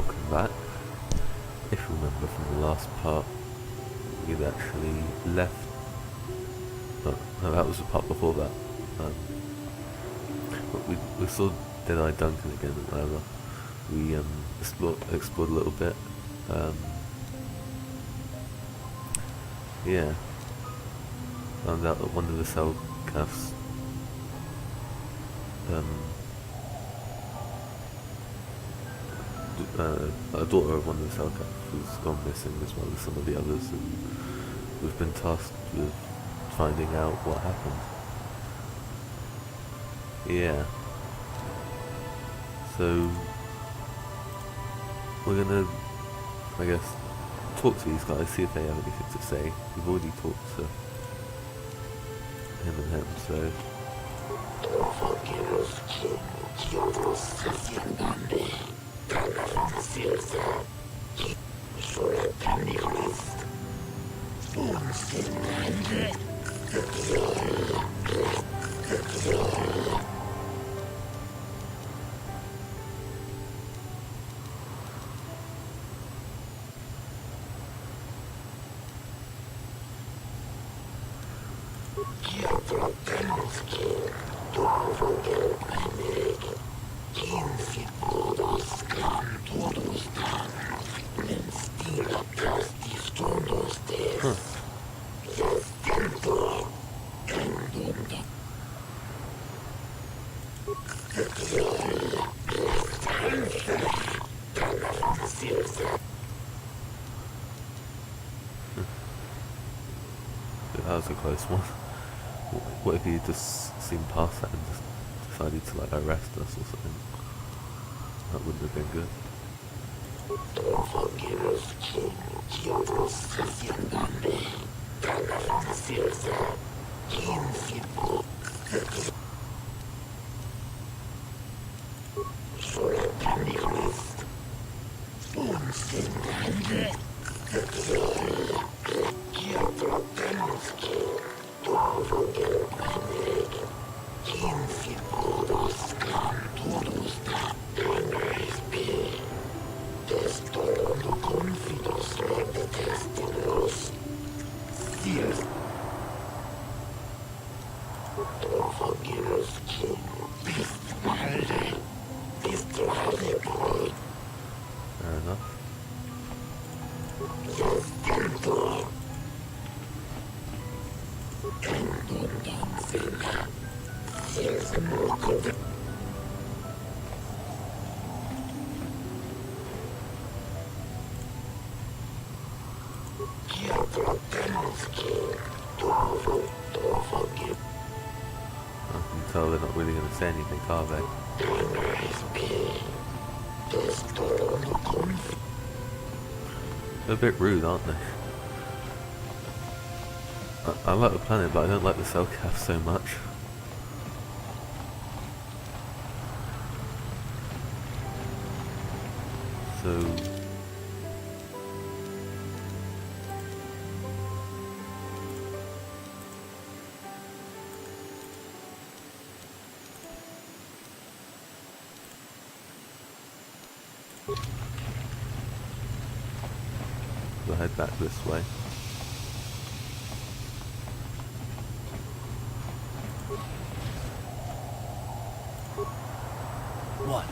welcome back. If you remember from the last part, we'd actually left. No, that was the part before that. But we saw DEADEYE Duncan again and whatever. We explored a little bit. Yeah. Found out that one of the SELKATHs a daughter of one of the SELKATHs has gone missing as well as some of the others, and we've been tasked with finding out what happened. Yeah. So we're gonna, I guess, talk to these guys, see if they have anything to say. We've already talked to him and him, so that was a close one. What if he just seen past that and just decided to like arrest us or something? That wouldn't have been good. Fair enough. I can tell they're not really going to say anything, are they? They're a bit rude, aren't they? I like the planet, but I don't like the SELKATH so much. So we'll head back this way. What?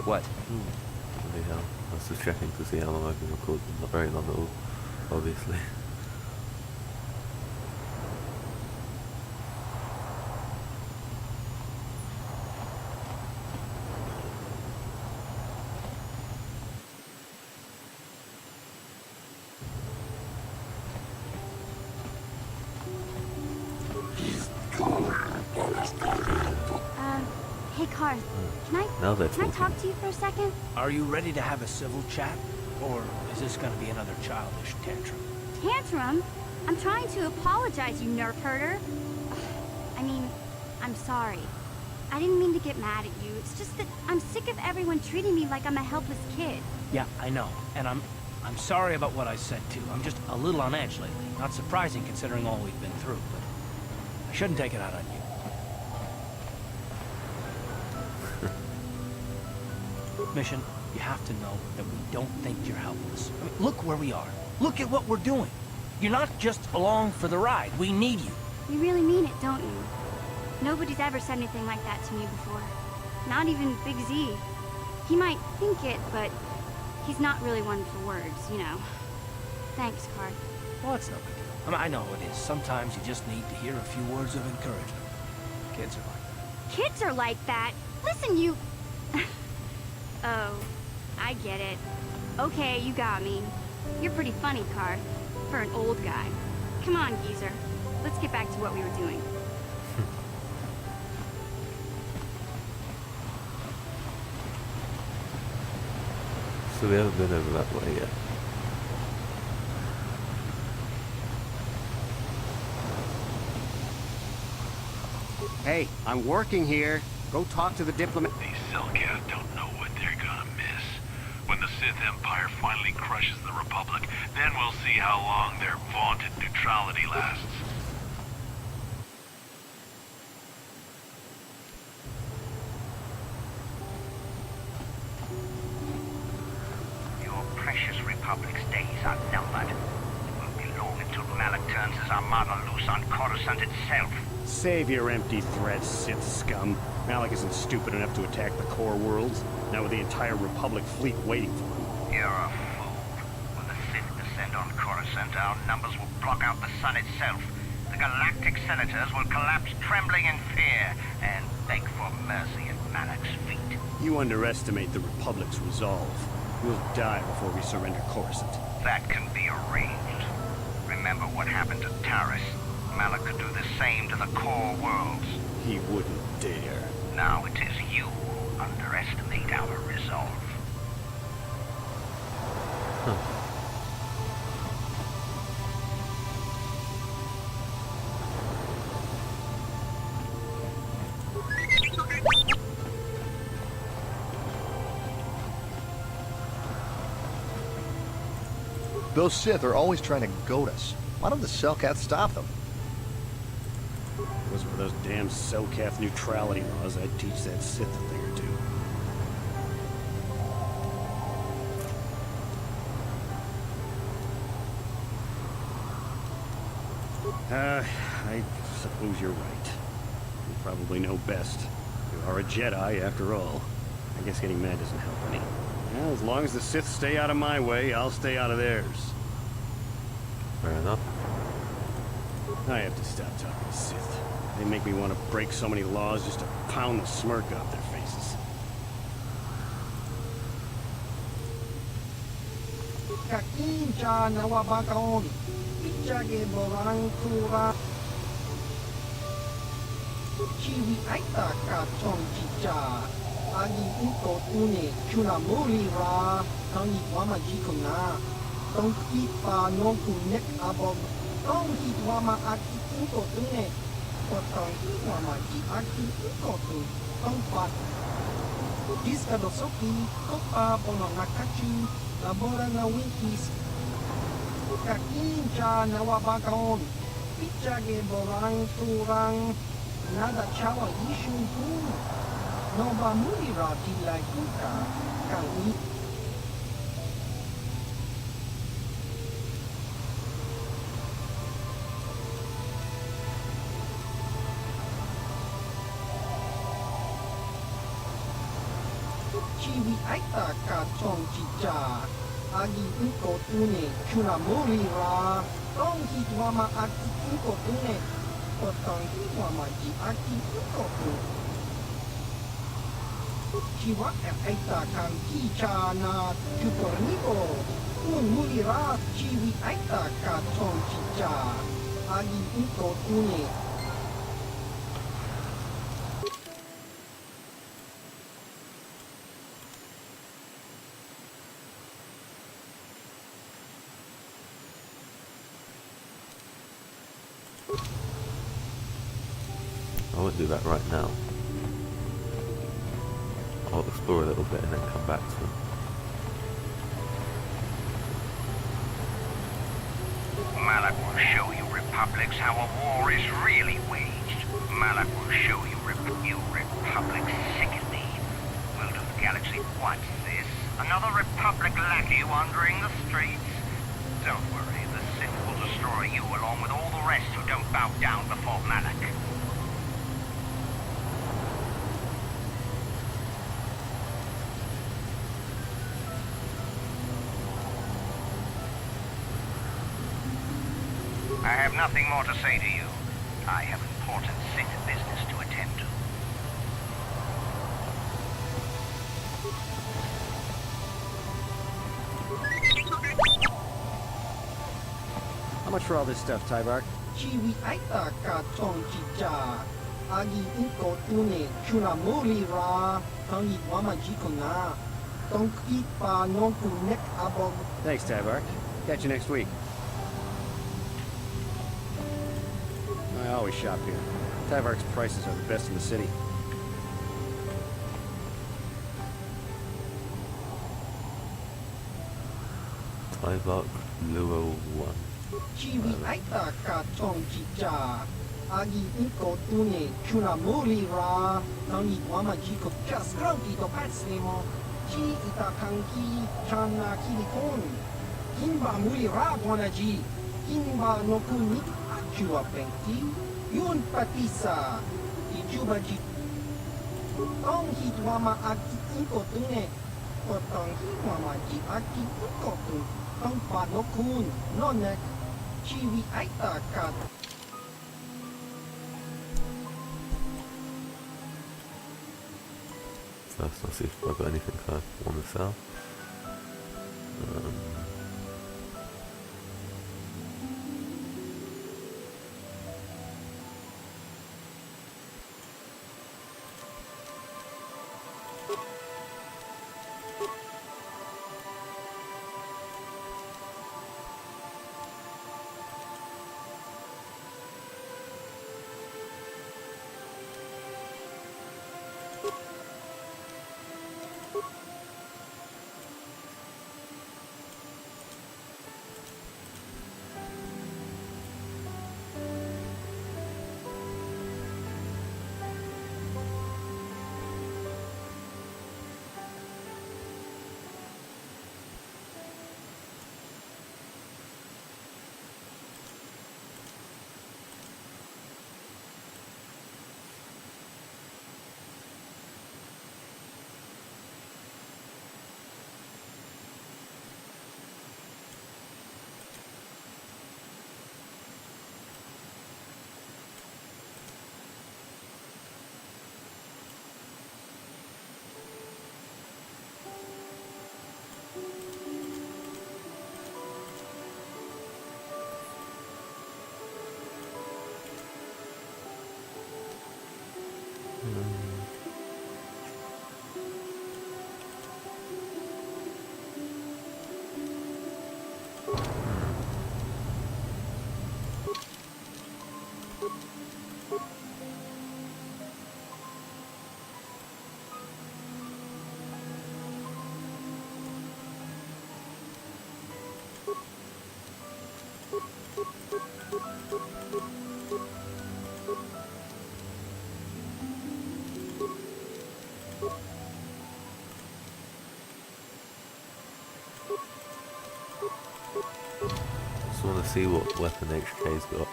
What? Bloody hell. I was just checking to see how long I've been recording. Not very long at all, obviously. Hey, Karth, can I talk to you for a second? Are you ready to have a civil chat? Or is this gonna be another childish tantrum? Tantrum? I'm trying to apologize, you nerf herder. I mean, I'm sorry. I didn't mean to get mad at you. It's just that I'm sick of everyone treating me like I'm a helpless kid. Yeah, I know. And I'm sorry about what I said too. I'm just a little on edge lately. Not surprising considering all we've been through, but I shouldn't take it out on you. Mission, you have to know that we don't think you're helpless. I mean, look where we are. Look at what we're doing. You're not just along for the ride. We need you. You really mean it, don't you? Nobody's ever said anything like that to me before. Not even Big Z. He might think it, but he's not really one for words, you know. Thanks, Carth. Well, it's no big deal. I mean, I know it is. Sometimes you just need to hear a few words of encouragement. Kids are like that. Kids are like that? Listen, you... Oh, I get it. Okay, you got me. You're pretty funny, Carth, for an old guy. Come on, geezer. Let's get back to what we were doing. So we haven't been over that way yet. Hey, I'm working here. Go talk to the diplomat. These SELKATH don't know what they're gonna miss. When the Sith Empire finally crushes the Republic, then we'll see how long their vaunted neutrality lasts. Your precious Republic's days are numbered. It won't be long until Malak turns his armada loose on Coruscant itself. Save your empty threats, Sith scum. Malak isn't stupid enough to attack the core worlds, now with the entire Republic fleet waiting for him. You're a fool. When the Sith descend on Coruscant, our numbers will block out the sun itself. The galactic senators will collapse trembling in fear and beg for mercy at Malak's feet. You underestimate the Republic's resolve. We'll die before we surrender Coruscant. That can be arranged. Remember what happened to Taris. Malak could do the same to the core worlds. He wouldn't dare. Now it is you who underestimate our resolve. Those Sith are always trying to goad us. Why don't the SELKATH stop them? If it wasn't for those damn SELKATH neutrality laws, I'd teach that Sith a thing or two. I suppose you're right. You probably know best. You are a Jedi, after all. I guess getting mad doesn't help any. Well, as long as the Sith stay out of my way, I'll stay out of theirs. Fair enough. I have to stop talking to Sith. They make me want to break so many laws just to pound the smirk off their faces. Kakinja Nawabakon, Pichage Borang Kura, Chiwi Aita Kachon Chicha, Agi Uko Une, Chunamuri Ra, Tangi Wama Jikuna, Don't Ipa no Kunek Abog, Don't Hit Wama Aki Uko Une, Potong Wama Ji Aki Uko Tu, Don't Pat. Diskadosoki, Kopa Bono Nakachi, Labora na Winkis, Kakinja Nawabakon, Pichage Borang Turang, Nada Chawa Yishun Pu, Noba Mulira Tila Kuka, Kani. Chiwi Aita Kachon Chicha, Agi Uko Tune, Chunamuri Ra, Tong Hitwama Aki Uko Tune, Potong Hitwama Ji Aki Uko Tune. Chiwa Aita Kan Kicha Na Tutornico, Un Mulira, Chiwi Aita Kachon Chicha, Agi Uko Tune. I won't do that right now. I'll explore a little bit and then come back to it. Malak will show you Republics how a war is really waged. Malak will show you, you Republics sick and me. We'll do the galaxy What's this? Another Republic lackey wandering the streets? Don't worry, the Sith will destroy you along with all the rest who don't bow down before MANAAN. I have nothing more to say to you. I have important Sith business to attend to. How much for all this stuff, Tybark? Chiwi aita ka tong chicha. Agi inko tune chuna muli ra. Tangi wama jiko na. Tong ipa nonku nek abog. Thanks, Tybark. Catch you next week. I always shop here. Tybark's prices are the best in the city. Tybark Luo 1. Chiwi aita ka tong chicha. Agi inko tune chuna muli ra. Tangi wama jiko just grunky to patslimo. Chi ita kanki chana kilikon. Kimba muli ra bonaji. Kimba noku nik achua pengti. Yun patisa. Ijuba ji. Tong hit wama aki inko tune. Tong hit wama ji aki inko tune. Tong pa nokun. Nonek. Chiwi aita ka. So let's see if I've got anything I want to sell. Just want to see what weapon HK's got.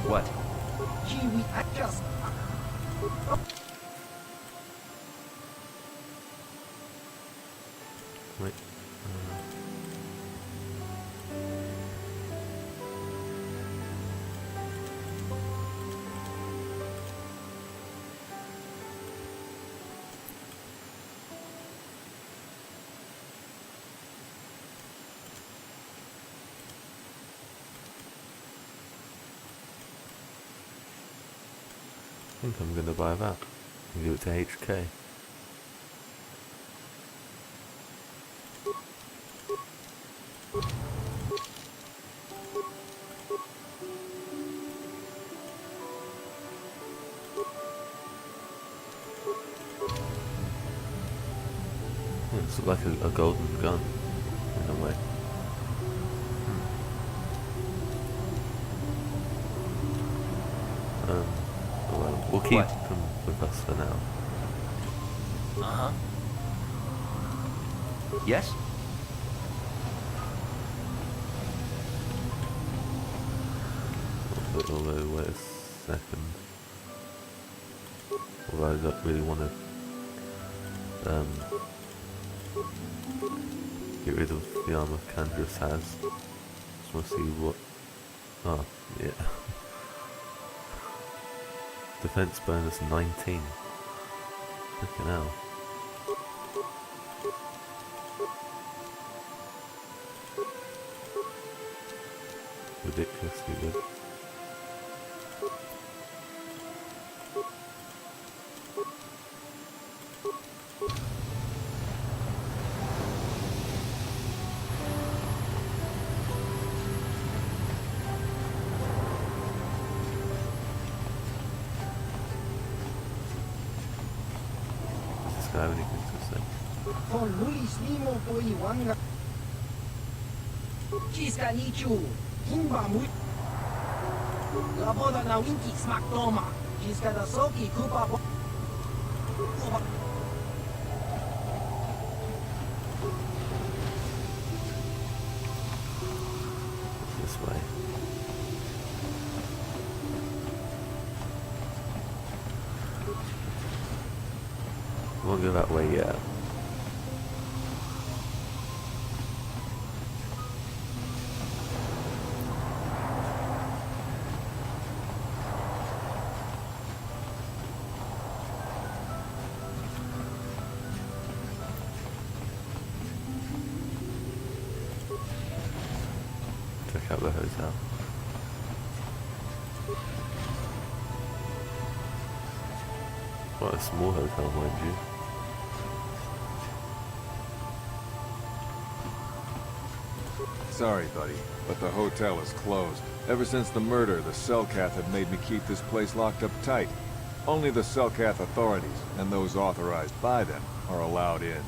What? Chiwi adjust. Wait. I think I'm gonna buy that and give it to HK. Yeah, it's like a golden gun in a way. keep What? them with us for now. Uh-huh. Yes? Although, wait a second. Although I don't really want to get rid of the armor Candrace has. Just want to see what. Oh, yeah. Defense bonus 19. Fucking hell. Ridiculously good. Does this guy have anything to say? Con nulis limo po iwanga. Kiska nichu. Himba mu. Laboda na winki smak toma. Kiska da soki kupa bo. This way. Won't go that way yet. Check out the hotel. Quite a small hotel, mind you. Sorry, buddy, but the hotel is closed. Ever since the murder, the SELKATH have made me keep this place locked up tight. Only the SELKATH authorities, and those authorized by them, are allowed in.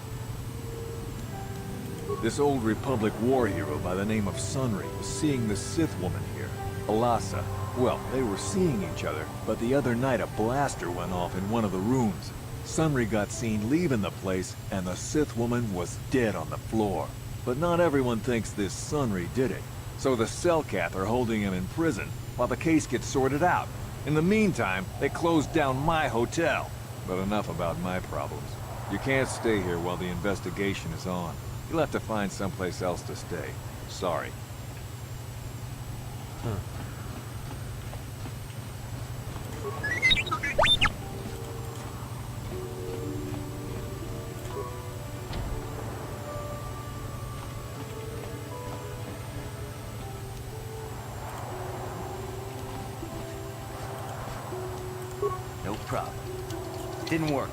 This old Republic war hero by the name of Sunry was seeing the Sith woman here, Alasa. Well, they were seeing each other, but the other night a blaster went off in one of the rooms. Sunry got seen leaving the place, and the Sith woman was dead on the floor. But not everyone thinks this Sunry did it. So the SELKATH are holding him in prison, while the case gets sorted out. In the meantime, they closed down my hotel. But enough about my problems. You can't stay here while the investigation is on. You'll have to find someplace else to stay. Sorry. Huh. No problem. Didn't work.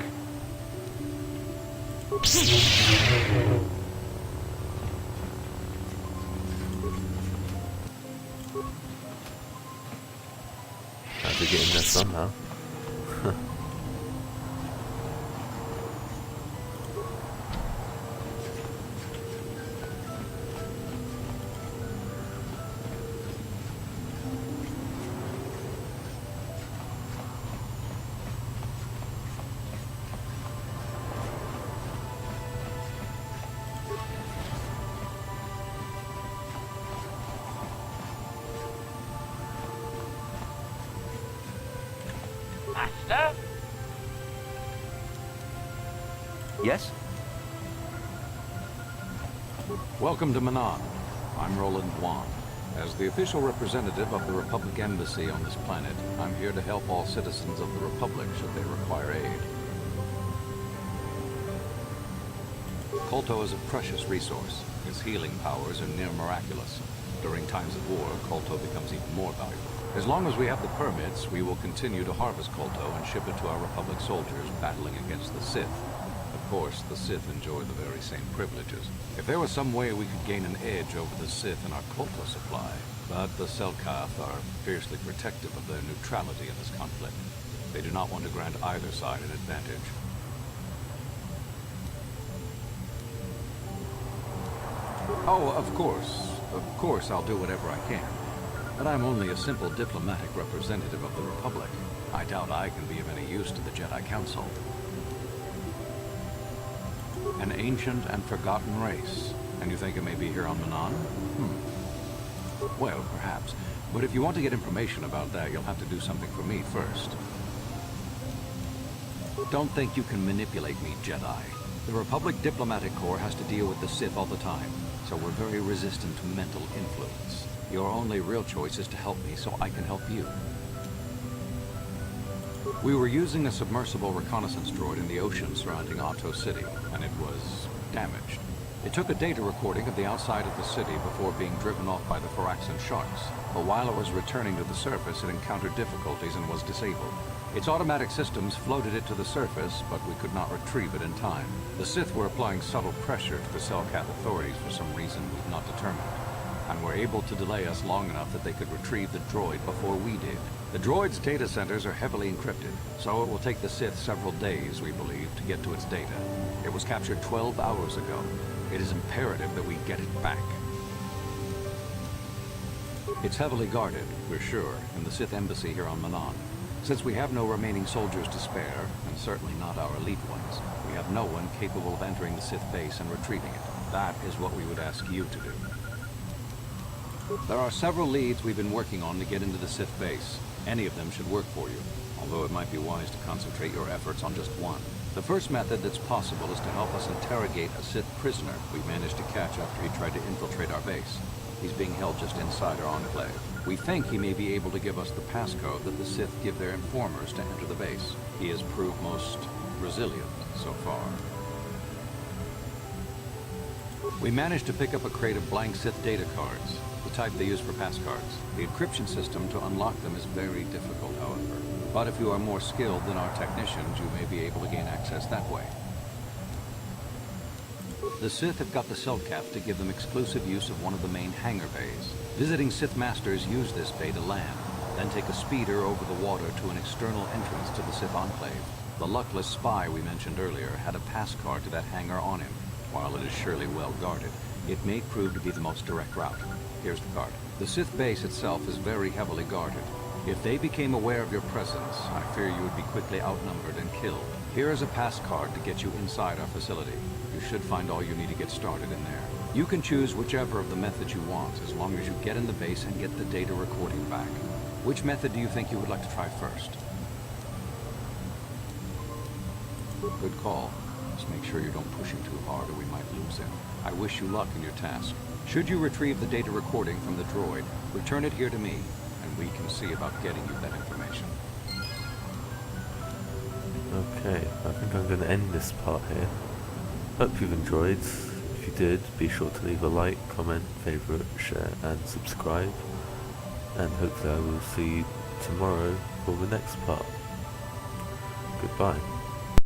Had to get in there somehow. Master? Yes? Welcome to MANAAN. I'm Roland Wan. As the official representative of the Republic Embassy on this planet, I'm here to help all citizens of the Republic should they require aid. Kolto is a precious resource. Its healing powers are near miraculous. During times of war, Kolto becomes even more valuable. As long as we have the permits, we will continue to harvest Kolto and ship it to our Republic soldiers battling against the Sith. Of course, the Sith enjoy the very same privileges. If there was some way we could gain an edge over the Sith in our Kolto supply, but the SELKATH are fiercely protective of their neutrality in this conflict. They do not want to grant either side an advantage. Oh, of course I'll do whatever I can. But I'm only a simple diplomatic representative of the Republic. I doubt I can be of any use to the Jedi Council. An ancient and forgotten race. And you think it may be here on MANAAN? Well, perhaps. But if you want to get information about that, you'll have to do something for me first. Don't think you can manipulate me, Jedi. The Republic Diplomatic Corps has to deal with the Sith all the time, so we're very resistant to mental influence. Your only real choice is to help me so I can help you. We were using a submersible reconnaissance droid in the ocean surrounding Otto City, and it was damaged. It took a data recording of the outside of the city before being driven off by the Firaxan sharks, but while it was returning to the surface, it encountered difficulties and was disabled. Its automatic systems floated it to the surface, but we could not retrieve it in time. The Sith were applying subtle pressure to the SELKATH authorities for some reason we've not determined, and were able to delay us long enough that they could retrieve the droid before we did. The droid's data centers are heavily encrypted, so it will take the Sith several days, we believe, to get to its data. It was captured 12 hours ago. It is imperative that we get it back. It's heavily guarded, we're sure, in the Sith embassy here on MANAAN. Since we have no remaining soldiers to spare, and certainly not our elite ones, we have no one capable of entering the Sith base and retrieving it. That is what we would ask you to do. There are several leads we've been working on to get into the Sith base. Any of them should work for you, although it might be wise to concentrate your efforts on just one. The first method that's possible is to help us interrogate a Sith prisoner we managed to catch after he tried to infiltrate our base. He's being held just inside our enclave. We think he may be able to give us the passcode that the Sith give their informers to enter the base. He has proved most resilient so far. We managed to pick up a crate of blank Sith data cards, the type they use for passcards. The encryption system to unlock them is very difficult, however. But if you are more skilled than our technicians, you may be able to gain access that way. The Sith have got the SELKATH to give them exclusive use of one of the main hangar bays. Visiting Sith Masters use this bay to land, then take a speeder over the water to an external entrance to the Sith Enclave. The luckless spy we mentioned earlier had a pass card to that hangar on him. While it is surely well guarded, it may prove to be the most direct route. Here's the card. The Sith base itself is very heavily guarded. If they became aware of your presence, I fear you would be quickly outnumbered and killed. Here is a pass card to get you inside our facility. You should find all you need to get started in there. You can choose whichever of the methods you want, as long as you get in the base and get the data recording back. Which method do you think you would like to try first? Good call. Just make sure you don't push him too hard or we might lose him. I wish you luck in your task. Should you retrieve the data recording from the droid, return it here to me, and we can see about getting you that information. Okay, I think I'm going to end this part here. Hope you've enjoyed. If you did, be sure to leave a like, comment, favourite, share and subscribe. And hopefully I will see you tomorrow for the next part. Goodbye.